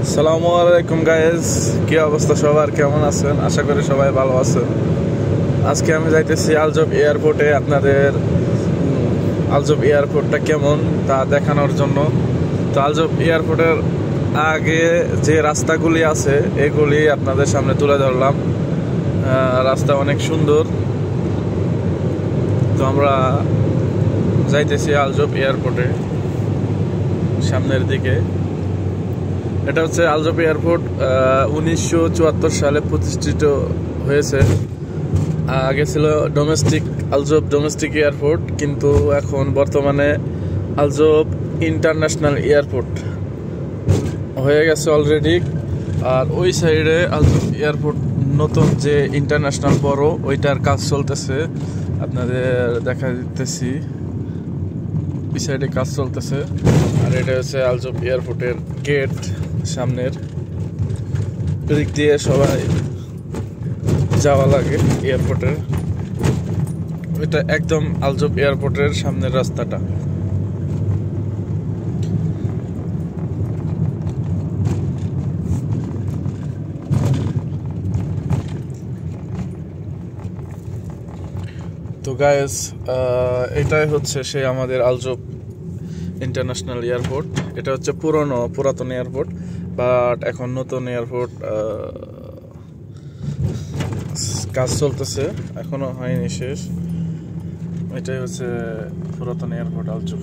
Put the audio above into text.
আসসালামু আলাইকুম গাইস, কি অবস্থা সবার? কেমন আছেন? আশা করি সবাই ভালো আছেন। আজকে আমি যাইতেছি আলজব এয়ারপোর্টে আপনাদের আলজব এয়ারপোর্টটা কেমন তা দেখানোর জন্য। তো আলজব এয়ারপোর্টের আগে যে রাস্তাগুলি আছে এগুলি আপনাদের সামনে তুলে ধরলাম। রাস্তা অনেক সুন্দর। তো আমরা যাইতেছি আলজব এয়ারপোর্টে সামনের দিকে। এটা হচ্ছে আলজব এয়ারপোর্ট 1974 সালে প্রতিষ্ঠিত হয়েছে। আগে ছিল আলজব ডোমেস্টিক এয়ারপোর্ট, কিন্তু এখন বর্তমানে আলজব ইন্টারন্যাশনাল এয়ারপোর্ট হয়ে গেছে অলরেডি। আর ওই সাইডে আলজব এয়ারপোর্ট নতুন যে ইন্টারন্যাশনাল বড় ওইটার কাজ চলতেছে, আপনাদের দেখা দিতেছি। ওই সাইডে কাজ চলতেছে। আর এটা হচ্ছে আলজব এয়ারপোর্টের গেট সামনের দিক দিয়ে সবাই যাওয়া লাগে এয়ারপোর্টের। এটা একদম আলজব এয়ারপোর্টের সামনের রাস্তাটা। তো গাইস, এটাই হচ্ছে সেই আমাদের আলজব ইন্টারন্যাশনাল এয়ারপোর্ট। এটা হচ্ছে পুরাতন এয়ারপোর্ট, বাট এখন নতুন এয়ারপোর্ট কাজ চলতেছে, এখনো হয়নি শেষ। এটাই হচ্ছে পুরাতন এয়ারপোর্ট আলজব।